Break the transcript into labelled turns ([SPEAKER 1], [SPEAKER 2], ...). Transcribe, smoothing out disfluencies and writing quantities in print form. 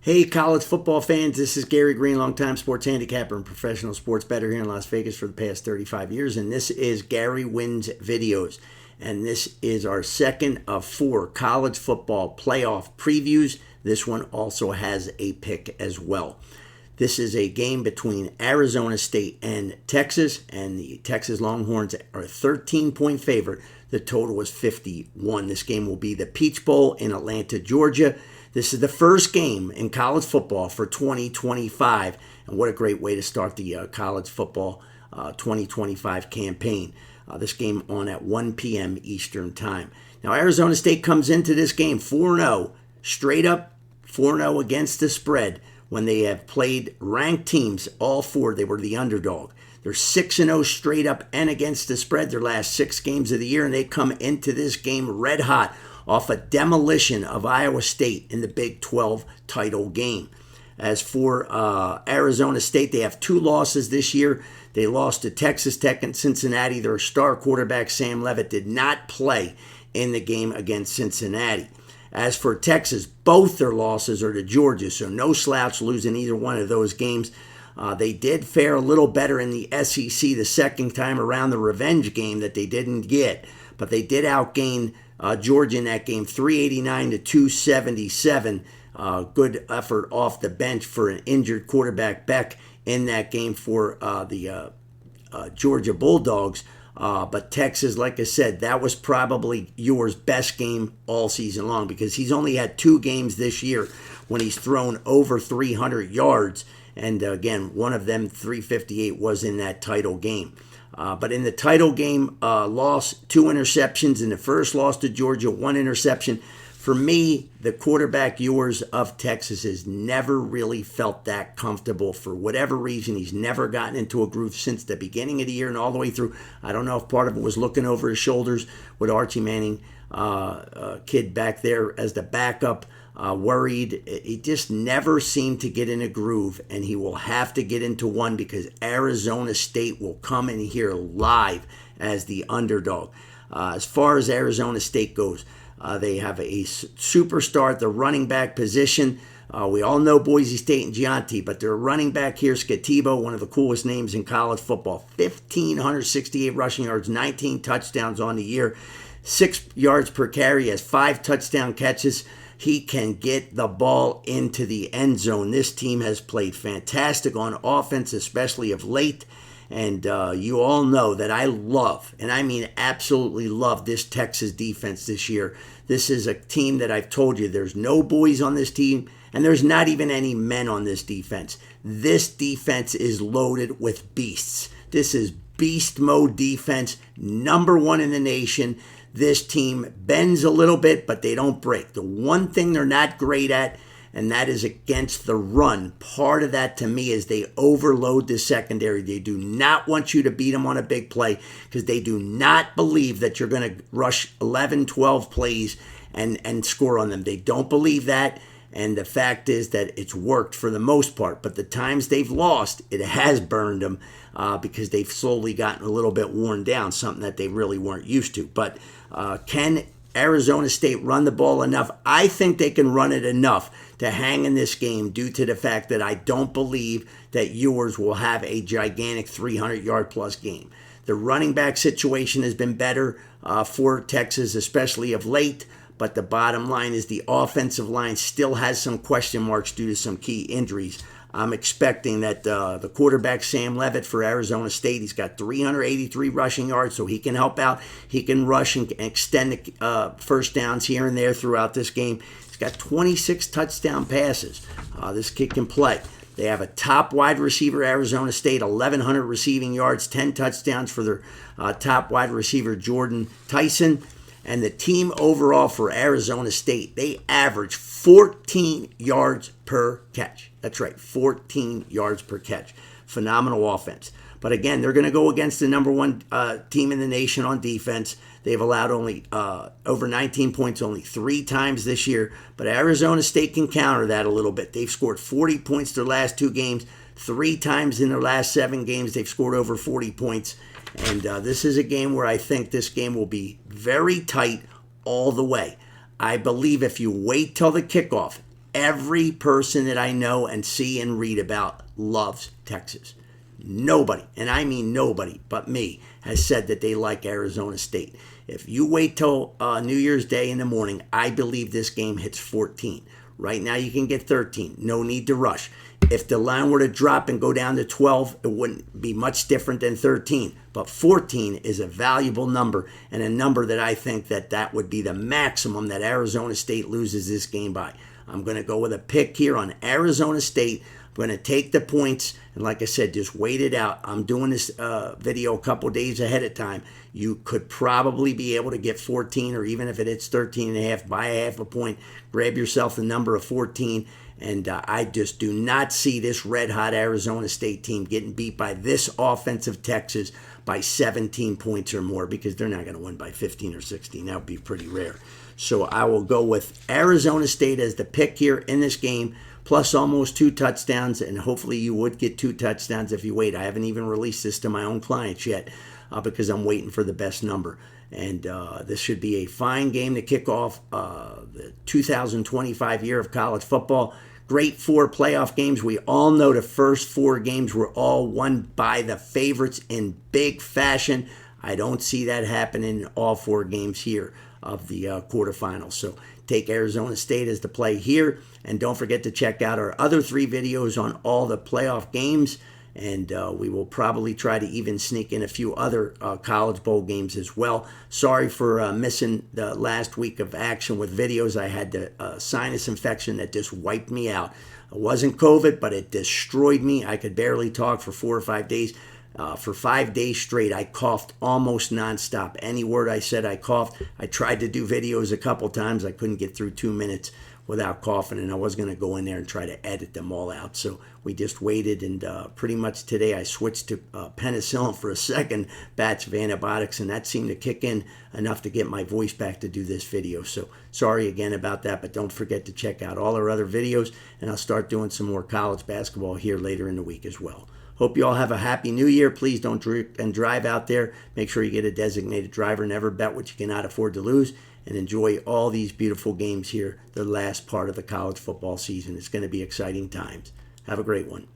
[SPEAKER 1] Hey, college football fans, this is Gary Green, longtime sports handicapper and professional sports bettor here in Las Vegas for the past 35 years. And this is Gary Wins Videos. And this is our second of 4 college football playoff previews. This one also has a pick as well. This is a game between Arizona State and Texas, and the Texas Longhorns are a 13-point favorite. The total was 51. This game will be the Peach Bowl in Atlanta, Georgia. This is the first game in college football for 2025, and what a great way to start the college football 2025 campaign. This game on at 1 p.m. Eastern Time. Now, Arizona State comes into this game 4-0, straight up 4-0 against the spread. When they have played ranked teams, all 4, they were the underdog. They're 6-0 straight up and against the spread their last 6 games of the year, and they come into this game red hot off a demolition of Iowa State in the Big 12 title game. As for Arizona State, they have 2 losses this year. They lost to Texas Tech and Cincinnati. Their star quarterback, Sam Leavitt, did not play in the game against Cincinnati. As for Texas, both their losses are to Georgia, so no slouch losing either one of those games. They did fare a little better in the SEC the second time around, the revenge game that they didn't get, but they did outgain Georgia in that game, 389 to 277. Good effort off the bench for an injured quarterback Beck in that game for the Georgia Bulldogs. But Texas, like I said, that was probably Ewer's best game all season long because he's only had 2 games this year when he's thrown over 300 yards. And again, one of them, 358, was in that title game. But in the title game, lost 2 interceptions. In the first loss to Georgia, 1 interception. For me, the quarterback Ewers of Texas has never really felt that comfortable. For whatever reason, he's never gotten into a groove since the beginning of the year and all the way through. I don't know if part of it was looking over his shoulders with Archie Manning, kid back there as the backup, worried. He just never seemed to get in a groove, and he will have to get into one because Arizona State will come in here live as the underdog. As far as Arizona State goes, they have a superstar at the running back position. We all know Boise State and Gianti, but their running back here, Skatibo, one of the coolest names in college football. 1,568 rushing yards, 19 touchdowns on the year, 6 yards per carry, has 5 touchdown catches. He can get the ball into the end zone. This team has played fantastic on offense, especially of late. And you all know that I love, and I mean absolutely love, this Texas defense this year. This is a team that I've told you there's no boys on this team, and there's not even any men on this defense. This defense is loaded with beasts. This is beast mode defense, number 1 in the nation. This team bends a little bit, but they don't break. The one thing they're not great at, and that is against the run. Part of that to me is they overload the secondary. They do not want you to beat them on a big play because they do not believe that you're going to rush 11, 12 plays and score on them. They don't believe that, and the fact is that it's worked for the most part. But the times they've lost, it has burned them because they've slowly gotten a little bit worn down, something that they really weren't used to. But can Arizona State run the ball enough? I think they can run it enough to hang in this game due to the fact that I don't believe that Ewers will have a gigantic 300-yard plus game. The running back situation has been better for Texas, especially of late, but the bottom line is the offensive line still has some question marks due to some key injuries. I'm expecting that the quarterback, Sam Leavitt for Arizona State, he's got 383 rushing yards, so he can help out. He can rush and extend the first downs here and there throughout this game. He's got 26 touchdown passes. This kid can play. They have a top wide receiver, Arizona State, 1,100 receiving yards, 10 touchdowns for their top wide receiver, Jordan Tyson. And the team overall for Arizona State, they average 14 yards per catch. That's right, 14 yards per catch. Phenomenal offense. But again, they're going to go against the number 1 team in the nation on defense. They've allowed only over 19 points only 3 times this year. But Arizona State can counter that a little bit. They've scored 40 points their last 2 games. 3 times in their last 7 games, they've scored over 40 points. And this is a game where I think this game will be very tight all the way. I believe if you wait till the kickoff, every person that I know and see and read about loves Texas. Nobody, and I mean nobody but me, has said that they like Arizona State. If you wait till New Year's Day in the morning, I believe this game hits 14. Right now you can get 13. No need to rush. If the line were to drop and go down to 12, it wouldn't be much different than 13. But 14 is a valuable number, and a number that I think that would be the maximum that Arizona State loses this game by. I'm going to go with a pick here on Arizona State. I'm going to take the points, and like I said, just wait it out. I'm doing this video a couple days ahead of time. You could probably be able to get 14, or even if it hits 13.5, by a half a point. Grab yourself the number of 14, and I just do not see this red-hot Arizona State team getting beat by this offensive Texas by 17 points or more, because they're not going to win by 15 or 16. That would be pretty rare. So I will go with Arizona State as the pick here in this game, plus almost 2 touchdowns, and hopefully you would get 2 touchdowns if you wait. I haven't even released this to my own clients yet because I'm waiting for the best number. And this should be a fine game to kick off the 2025 year of college football. Great 4 playoff games. We all know the first 4 games were all won by the favorites in big fashion. I don't see that happening in all 4 games here of the quarterfinals. So take Arizona State as the play here. And don't forget to check out our other 3 videos on all the playoff games. And we will probably try to even sneak in a few other college bowl games as well. Sorry for missing the last week of action with videos. I had the sinus infection that just wiped me out. It wasn't COVID, but it destroyed me. I could barely talk for 4 or 5 days. For 5 days straight, I coughed almost nonstop. Any word I said, I coughed. I tried to do videos a couple times. I couldn't get through 2 minutes without coughing, and I was going to go in there and try to edit them all out. So we just waited, and pretty much today I switched to penicillin for a second batch of antibiotics, and that seemed to kick in enough to get my voice back to do this video. So sorry again about that, but don't forget to check out all our other videos, and I'll start doing some more college basketball here later in the week as well. Hope you all have a happy new year. Please don't drink and drive out there. Make sure you get a designated driver. Never bet what you cannot afford to lose. And enjoy all these beautiful games here, the last part of the college football season. It's going to be exciting times. Have a great one.